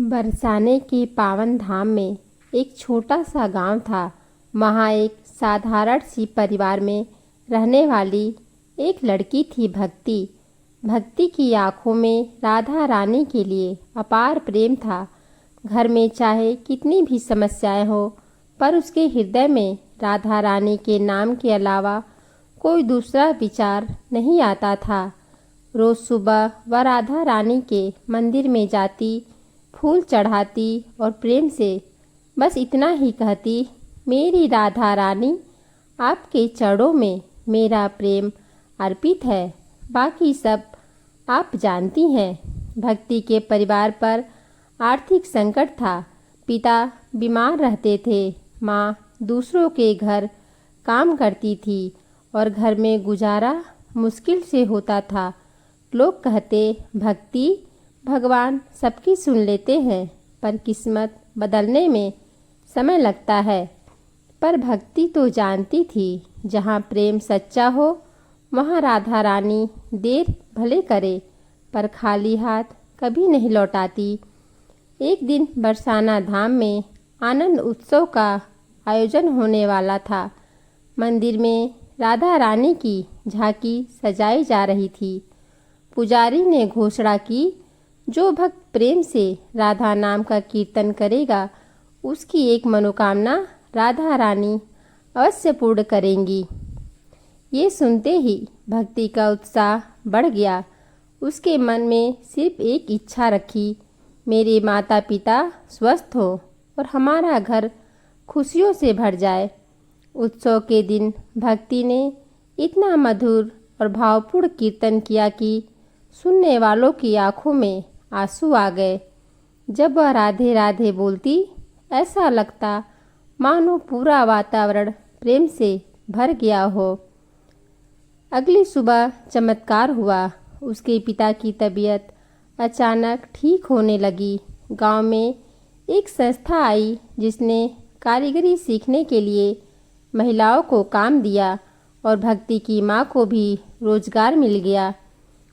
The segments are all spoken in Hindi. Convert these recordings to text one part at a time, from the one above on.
बरसाने के पावन धाम में एक छोटा सा गांव था। वहाँ एक साधारण सी परिवार में रहने वाली एक लड़की थी भक्ति। भक्ति की आंखों में राधा रानी के लिए अपार प्रेम था। घर में चाहे कितनी भी समस्याएं हो, पर उसके हृदय में राधा रानी के नाम के अलावा कोई दूसरा विचार नहीं आता था। रोज सुबह वह राधा रानी के मंदिर में जाती, फूल चढ़ाती और प्रेम से बस इतना ही कहती, मेरी राधा रानी, आपके चरणों में मेरा प्रेम अर्पित है, बाकी सब आप जानती हैं। भक्ति के परिवार पर आर्थिक संकट था। पिता बीमार रहते थे, माँ दूसरों के घर काम करती थी और घर में गुजारा मुश्किल से होता था। लोग कहते, भक्ति, भगवान सबकी सुन लेते हैं, पर किस्मत बदलने में समय लगता है। पर भक्ति तो जानती थी, जहाँ प्रेम सच्चा हो वहाँ राधा रानी देर भले करे, पर खाली हाथ कभी नहीं लौटाती। एक दिन बरसाना धाम में आनंद उत्सव का आयोजन होने वाला था। मंदिर में राधा रानी की झांकी सजाई जा रही थी। पुजारी ने घोषणा की, जो भक्त प्रेम से राधा नाम का कीर्तन करेगा, उसकी एक मनोकामना राधा रानी अवश्य पूर्ण करेंगी। ये सुनते ही भक्ति का उत्साह बढ़ गया। उसके मन में सिर्फ एक इच्छा रखी, मेरे माता पिता स्वस्थ हो और हमारा घर खुशियों से भर जाए। उत्सव के दिन भक्ति ने इतना मधुर और भावपूर्ण कीर्तन किया कि सुनने वालों की आंखों में आंसू आ गए। जब वह राधे राधे बोलती, ऐसा लगता मानो पूरा वातावरण प्रेम से भर गया हो। अगली सुबह चमत्कार हुआ। उसके पिता की तबीयत अचानक ठीक होने लगी। गांव में एक संस्था आई, जिसने कारीगरी सीखने के लिए महिलाओं को काम दिया और भक्ति की माँ को भी रोजगार मिल गया।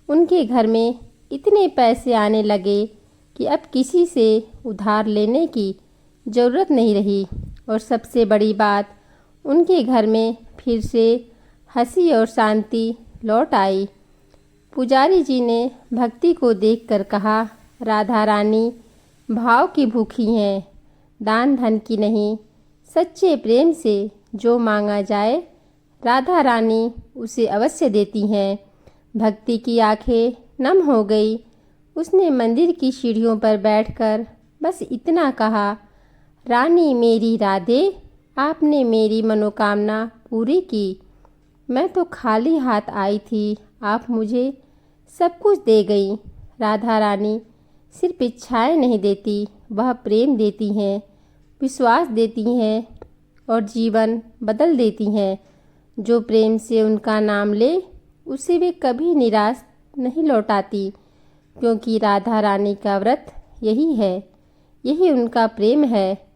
उनके घर में इतने पैसे आने लगे कि अब किसी से उधार लेने की ज़रूरत नहीं रही। और सबसे बड़ी बात, उनके घर में फिर से हंसी और शांति लौट आई। पुजारी जी ने भक्ति को देखकर कहा, राधा रानी भाव की भूखी हैं, दान धन की नहीं। सच्चे प्रेम से जो मांगा जाए, राधा रानी उसे अवश्य देती हैं। भक्ति की आंखें नम हो गई। उसने मंदिर की सीढ़ियों पर बैठकर बस इतना कहा, रानी मेरी राधे, आपने मेरी मनोकामना पूरी की। मैं तो खाली हाथ आई थी, आप मुझे सब कुछ दे गई। राधा रानी सिर्फ इच्छाएं नहीं देती, वह प्रेम देती हैं, विश्वास देती हैं और जीवन बदल देती हैं। जो प्रेम से उनका नाम ले, उसे वे कभी निराश नहीं लौटाती, क्योंकि राधा रानी का व्रत यही है, यही उनका प्रेम है।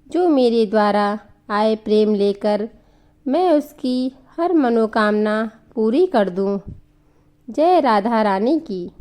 जो मेरे द्वारा आए प्रेम लेकर मैं उसकी हर मनोकामना पूरी कर दूं। जय राधा रानी की।